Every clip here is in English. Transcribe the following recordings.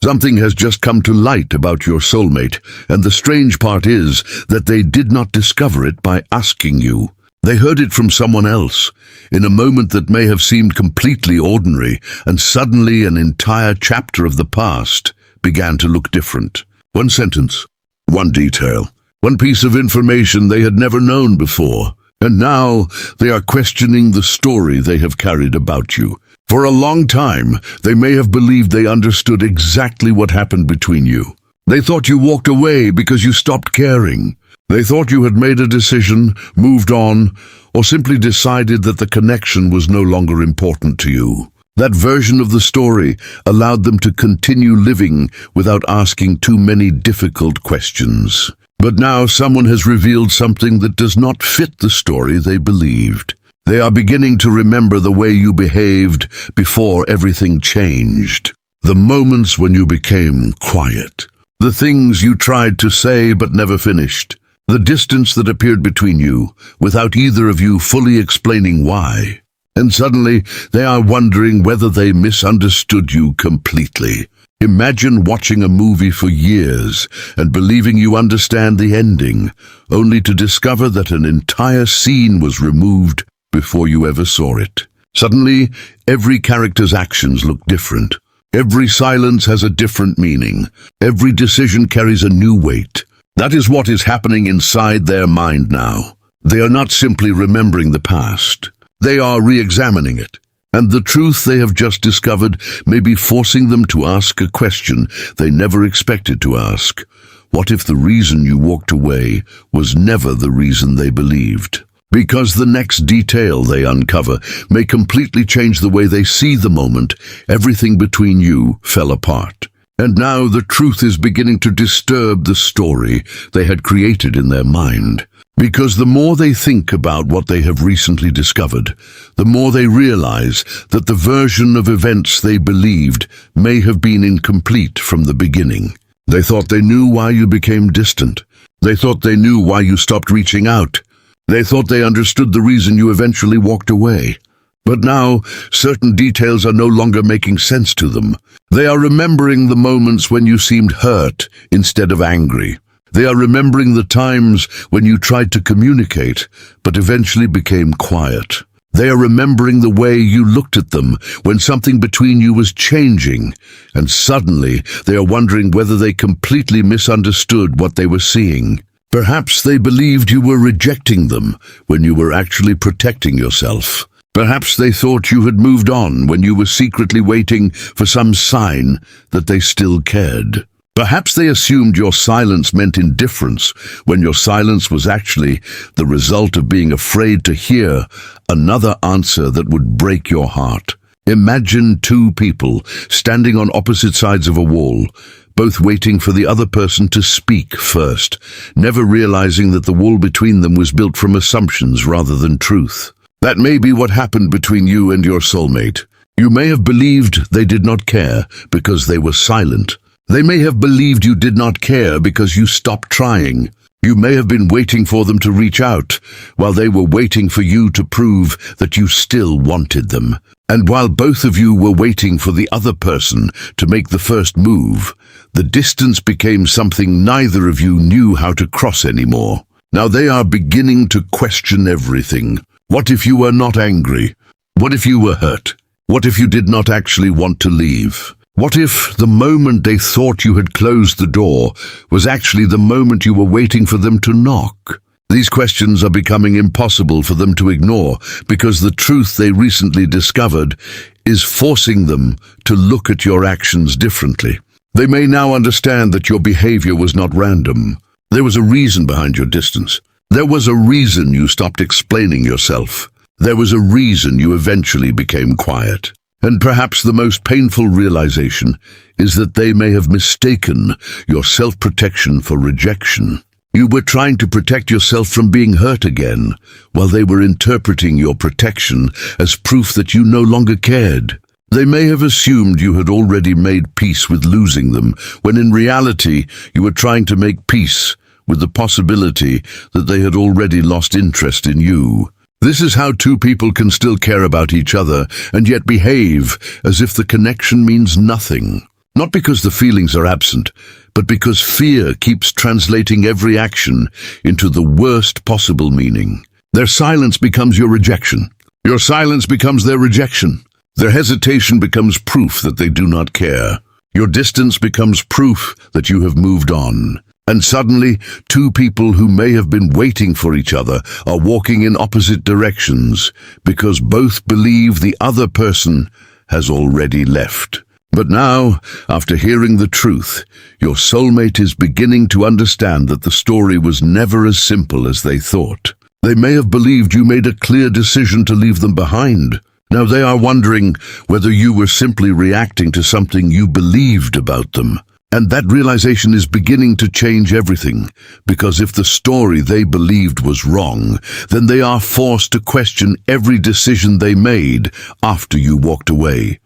Something has just come to light about your soulmate, and the strange part is that they did not discover it by asking you. They heard it from someone else, in a moment that may have seemed completely ordinary, and suddenly an entire chapter of the past began to look different. One sentence, one detail, one piece of information they had never known before, and now they are questioning the story they have carried about you. For a long time, they may have believed they understood exactly what happened between you. They thought you walked away because you stopped caring. They thought you had made a decision, moved on, or simply decided that the connection was no longer important to you. That version of the story allowed them to continue living without asking too many difficult questions. But now someone has revealed something that does not fit the story they believed. They are beginning to remember the way you behaved before everything changed. The moments when you became quiet. The things you tried to say but never finished. The distance that appeared between you, without either of you fully explaining why. And suddenly, they are wondering whether they misunderstood you completely. Imagine watching a movie for years and believing you understand the ending, only to discover that an entire scene was removed before you ever saw it. Suddenly, every character's actions look different. Every silence has a different meaning. Every decision carries a new weight. That is what is happening inside their mind now. They are not simply remembering the past. They are re-examining it. And the truth they have just discovered may be forcing them to ask a question they never expected to ask. What if the reason you walked away was never the reason they believed? Because the next detail they uncover may completely change the way they see the moment everything between you fell apart. And now the truth is beginning to disturb the story they had created in their mind. Because the more they think about what they have recently discovered, the more they realize that the version of events they believed may have been incomplete from the beginning. They thought they knew why you became distant. They thought they knew why you stopped reaching out. They thought they understood the reason you eventually walked away. But now, certain details are no longer making sense to them. They are remembering the moments when you seemed hurt instead of angry. They are remembering the times when you tried to communicate, but eventually became quiet. They are remembering the way you looked at them when something between you was changing, and suddenly they are wondering whether they completely misunderstood what they were seeing. Perhaps they believed you were rejecting them when you were actually protecting yourself. Perhaps they thought you had moved on when you were secretly waiting for some sign that they still cared. Perhaps they assumed your silence meant indifference when your silence was actually the result of being afraid to hear another answer that would break your heart. Imagine two people standing on opposite sides of a wall, both waiting for the other person to speak first, never realizing that the wall between them was built from assumptions rather than truth. That may be what happened between you and your soulmate. You may have believed they did not care because they were silent. They may have believed you did not care because you stopped trying. You may have been waiting for them to reach out, while they were waiting for you to prove that you still wanted them. And while both of you were waiting for the other person to make the first move, the distance became something neither of you knew how to cross anymore. Now they are beginning to question everything. What if you were not angry? What if you were hurt? What if you did not actually want to leave? What if the moment they thought you had closed the door was actually the moment you were waiting for them to knock? These questions are becoming impossible for them to ignore because the truth they recently discovered is forcing them to look at your actions differently. They may now understand that your behavior was not random. There was a reason behind your distance. There was a reason you stopped explaining yourself. There was a reason you eventually became quiet. And perhaps the most painful realization is that they may have mistaken your self-protection for rejection. You were trying to protect yourself from being hurt again, while they were interpreting your protection as proof that you no longer cared. They may have assumed you had already made peace with losing them, when in reality you were trying to make peace with the possibility that they had already lost interest in you. This is how two people can still care about each other and yet behave as if the connection means nothing. Not because the feelings are absent, but because fear keeps translating every action into the worst possible meaning. Their silence becomes your rejection. Your silence becomes their rejection. Their hesitation becomes proof that they do not care. Your distance becomes proof that you have moved on. And suddenly, two people who may have been waiting for each other are walking in opposite directions because both believe the other person has already left. But now, after hearing the truth, your soulmate is beginning to understand that the story was never as simple as they thought. They may have believed you made a clear decision to leave them behind. Now they are wondering whether you were simply reacting to something you believed about them. And that realization is beginning to change everything, because if the story they believed was wrong, then they are forced to question every decision they made after you walked away.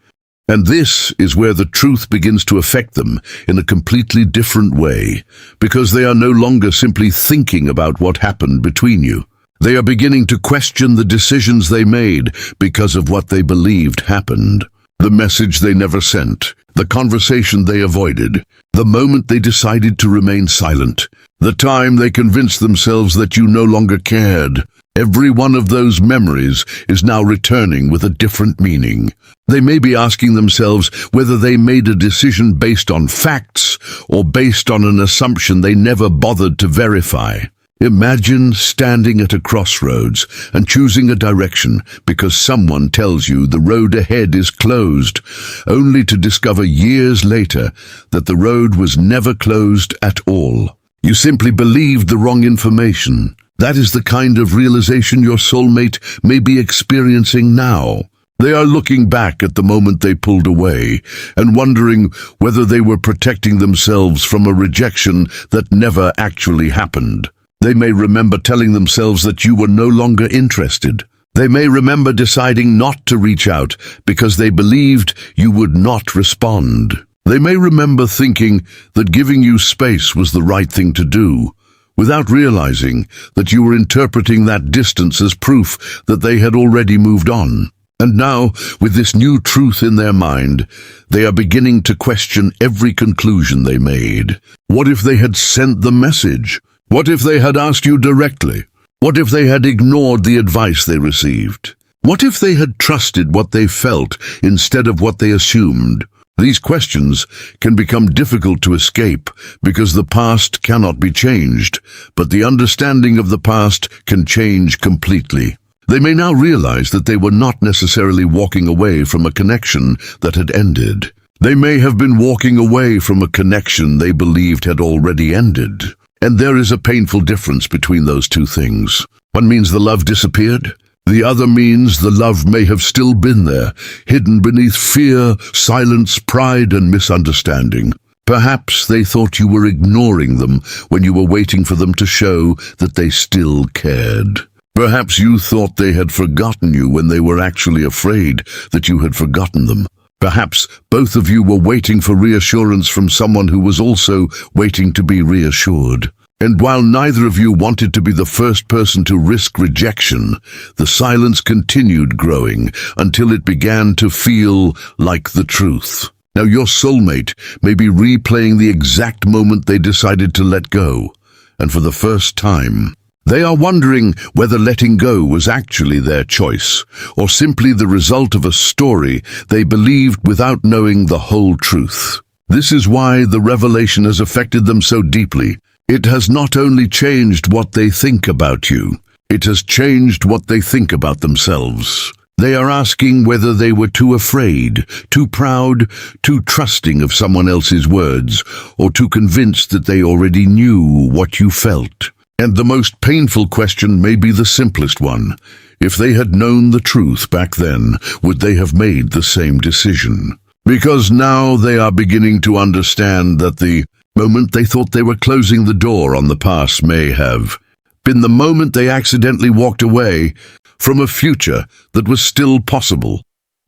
And this is where the truth begins to affect them in a completely different way, because they are no longer simply thinking about what happened between you. They are beginning to question the decisions they made because of what they believed happened. The message they never sent, the conversation they avoided, the moment they decided to remain silent, the time they convinced themselves that you no longer cared. Every one of those memories is now returning with a different meaning. They may be asking themselves whether they made a decision based on facts or based on an assumption they never bothered to verify. Imagine standing at a crossroads and choosing a direction because someone tells you the road ahead is closed, only to discover years later that the road was never closed at all. You simply believed the wrong information. That is the kind of realization your soulmate may be experiencing now. They are looking back at the moment they pulled away and wondering whether they were protecting themselves from a rejection that never actually happened. They may remember telling themselves that you were no longer interested. They may remember deciding not to reach out because they believed you would not respond. They may remember thinking that giving you space was the right thing to do, without realizing that you were interpreting that distance as proof that they had already moved on. And now, with this new truth in their mind, they are beginning to question every conclusion they made. What if they had sent the message? What if they had asked you directly? What if they had ignored the advice they received? What if they had trusted what they felt instead of what they assumed? These questions can become difficult to escape because the past cannot be changed, but the understanding of the past can change completely. They may now realize that they were not necessarily walking away from a connection that had ended. They may have been walking away from a connection they believed had already ended. And there is a painful difference between those two things. One means the love disappeared. The other means the love may have still been there, hidden beneath fear, silence, pride, and misunderstanding. Perhaps they thought you were ignoring them when you were waiting for them to show that they still cared. Perhaps you thought they had forgotten you when they were actually afraid that you had forgotten them. Perhaps both of you were waiting for reassurance from someone who was also waiting to be reassured. And while neither of you wanted to be the first person to risk rejection, the silence continued growing until it began to feel like the truth. Now your soulmate may be replaying the exact moment they decided to let go, and for the first time, they are wondering whether letting go was actually their choice, or simply the result of a story they believed without knowing the whole truth. This is why the revelation has affected them so deeply. It has not only changed what they think about you, it has changed what they think about themselves. They are asking whether they were too afraid, too proud, too trusting of someone else's words, or too convinced that they already knew what you felt. And the most painful question may be the simplest one. If they had known the truth back then, would they have made the same decision? Because now they are beginning to understand that the moment they thought they were closing the door on the past may have been the moment they accidentally walked away from a future that was still possible.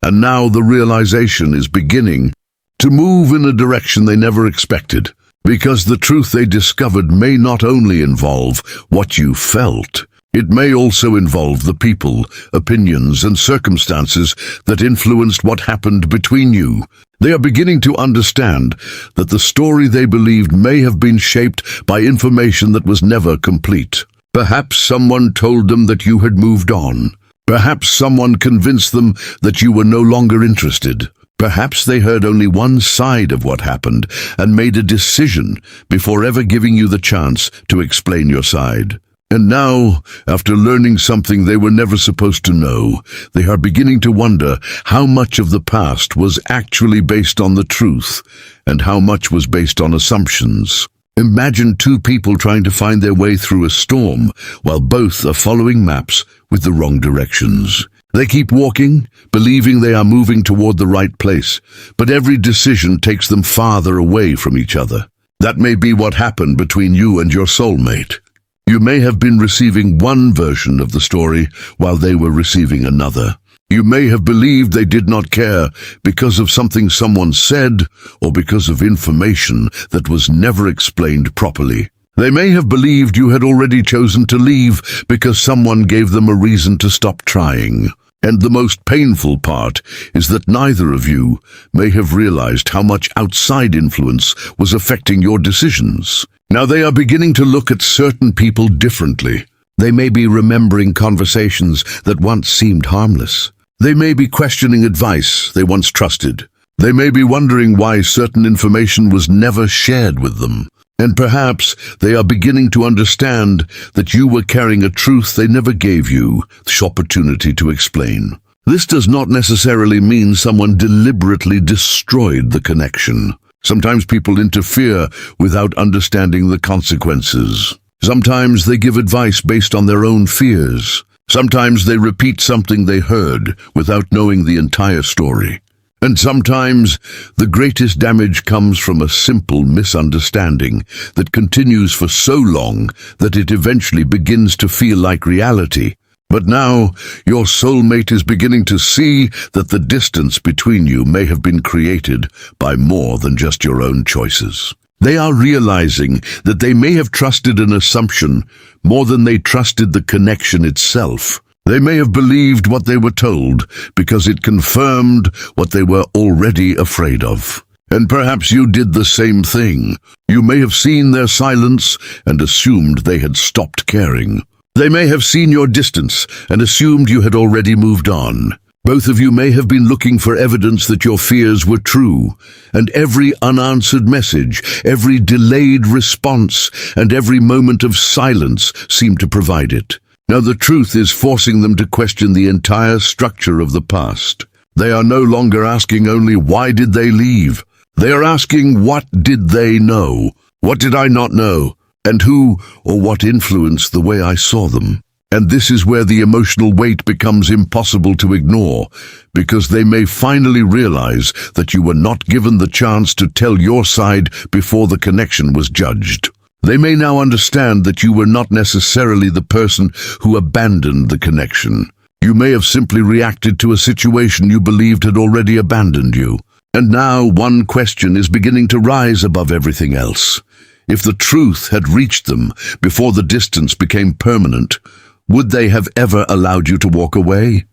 And now the realization is beginning to move in a direction they never expected, because the truth they discovered may not only involve what you felt, It may also involve the people, opinions, and circumstances that influenced what happened between you. They are beginning to understand that the story they believed may have been shaped by information that was never complete. Perhaps someone told them that you had moved on. Perhaps someone convinced them that you were no longer interested. Perhaps they heard only one side of what happened and made a decision before ever giving you the chance to explain your side. And now, after learning something they were never supposed to know, they are beginning to wonder how much of the past was actually based on the truth and how much was based on assumptions. Imagine two people trying to find their way through a storm while both are following maps with the wrong directions. They keep walking, believing they are moving toward the right place, but every decision takes them farther away from each other. That may be what happened between you and your soulmate. You may have been receiving one version of the story while they were receiving another. You may have believed they did not care because of something someone said or because of information that was never explained properly. They may have believed you had already chosen to leave because someone gave them a reason to stop trying. And the most painful part is that neither of you may have realized how much outside influence was affecting your decisions. Now they are beginning to look at certain people differently. They may be remembering conversations that once seemed harmless. They may be questioning advice they once trusted. They may be wondering why certain information was never shared with them. And perhaps they are beginning to understand that you were carrying a truth they never gave you the opportunity to explain. This does not necessarily mean someone deliberately destroyed the connection. Sometimes people interfere without understanding the consequences. Sometimes they give advice based on their own fears. Sometimes they repeat something they heard without knowing the entire story. And sometimes the greatest damage comes from a simple misunderstanding that continues for so long that it eventually begins to feel like reality. But now, your soulmate is beginning to see that the distance between you may have been created by more than just your own choices. They are realizing that they may have trusted an assumption more than they trusted the connection itself. They may have believed what they were told because it confirmed what they were already afraid of. And perhaps you did the same thing. You may have seen their silence and assumed they had stopped caring. They may have seen your distance and assumed you had already moved on. Both of you may have been looking for evidence that your fears were true, and every unanswered message, every delayed response, and every moment of silence seemed to provide it. Now the truth is forcing them to question the entire structure of the past. They are no longer asking only why did they leave. They are asking what did they know? What did I not know? And who or what influenced the way I saw them? And this is where the emotional weight becomes impossible to ignore, because they may finally realize that you were not given the chance to tell your side before the connection was judged. They may now understand that you were not necessarily the person who abandoned the connection. You may have simply reacted to a situation you believed had already abandoned you. And now one question is beginning to rise above everything else. If the truth had reached them before the distance became permanent, would they have ever allowed you to walk away?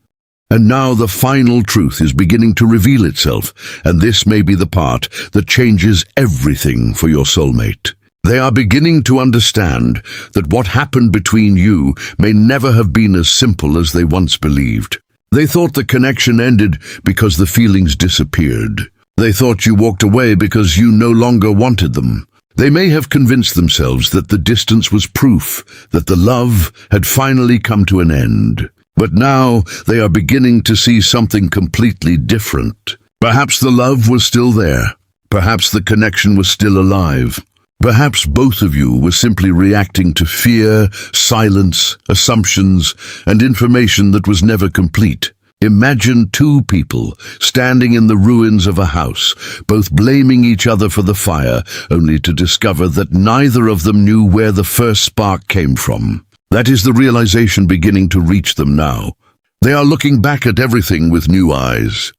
And now the final truth is beginning to reveal itself, and this may be the part that changes everything for your soulmate. They are beginning to understand that what happened between you may never have been as simple as they once believed. They thought the connection ended because the feelings disappeared. They thought you walked away because you no longer wanted them. They may have convinced themselves that the distance was proof that the love had finally come to an end. But now they are beginning to see something completely different. Perhaps the love was still there. Perhaps the connection was still alive. Perhaps both of you were simply reacting to fear, silence, assumptions, and information that was never complete. Imagine two people standing in the ruins of a house, both blaming each other for the fire, only to discover that neither of them knew where the first spark came from. That is the realization beginning to reach them now. They are looking back at everything with new eyes.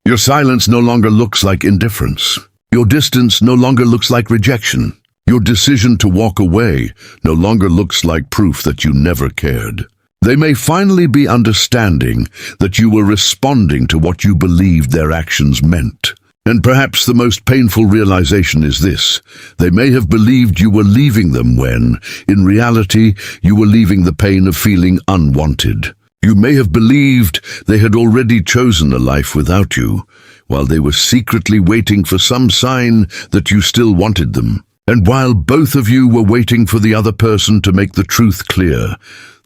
Your silence no longer looks like indifference. Your distance no longer looks like rejection. Your decision to walk away no longer looks like proof that you never cared. They may finally be understanding that you were responding to what you believed their actions meant. And perhaps the most painful realization is this: they may have believed you were leaving them when, in reality, you were leaving the pain of feeling unwanted. You may have believed they had already chosen a life without you, while they were secretly waiting for some sign that you still wanted them. And while both of you were waiting for the other person to make the truth clear,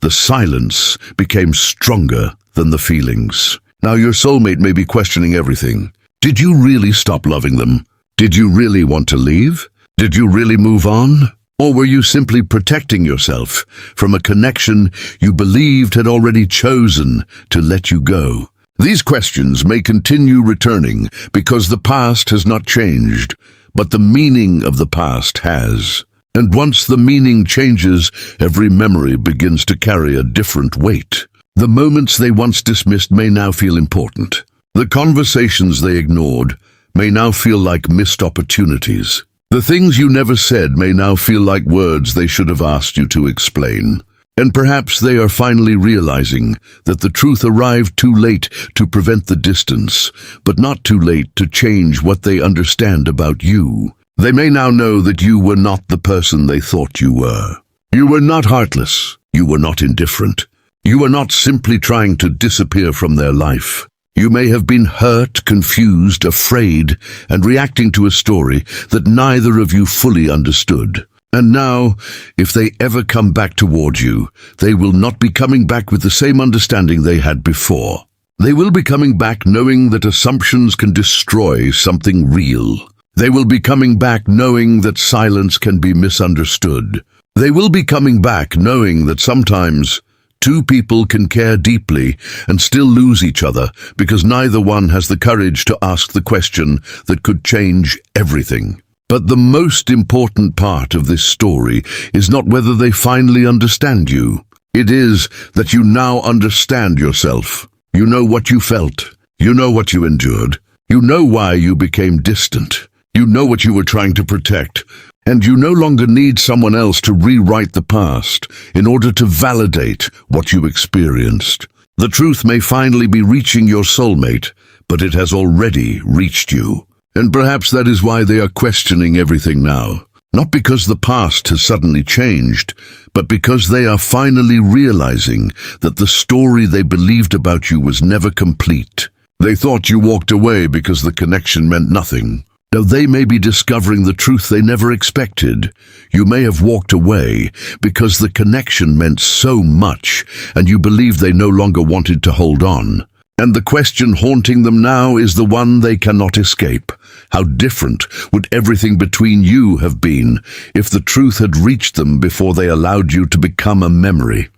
the silence became stronger than the feelings. Now your soulmate may be questioning everything. Did you really stop loving them? Did you really want to leave? Did you really move on? Or were you simply protecting yourself from a connection you believed had already chosen to let you go? These questions may continue returning because the past has not changed, but the meaning of the past has. And once the meaning changes, every memory begins to carry a different weight. The moments they once dismissed may now feel important. The conversations they ignored may now feel like missed opportunities. The things you never said may now feel like words they should have asked you to explain. And perhaps they are finally realizing that the truth arrived too late to prevent the distance, but not too late to change what they understand about you. They may now know that you were not the person they thought you were. You were not heartless. You were not indifferent. You were not simply trying to disappear from their life. You may have been hurt, confused, afraid, and reacting to a story that neither of you fully understood. And now, if they ever come back towards you, they will not be coming back with the same understanding they had before. They will be coming back knowing that assumptions can destroy something real. They will be coming back knowing that silence can be misunderstood. They will be coming back knowing that sometimes two people can care deeply and still lose each other because neither one has the courage to ask the question that could change everything. But the most important part of this story is not whether they finally understand you. It is that you now understand yourself. You know what you felt. You know what you endured. You know why you became distant. You know what you were trying to protect. And you no longer need someone else to rewrite the past in order to validate what you experienced. The truth may finally be reaching your soulmate, but it has already reached you. And perhaps that is why they are questioning everything now. Not because the past has suddenly changed, but because they are finally realizing that the story they believed about you was never complete. They thought you walked away because the connection meant nothing. Now they may be discovering the truth they never expected. You may have walked away because the connection meant so much, and you believed they no longer wanted to hold on. And the question haunting them now is the one they cannot escape. How different would everything between you have been if the truth had reached them before they allowed you to become a memory?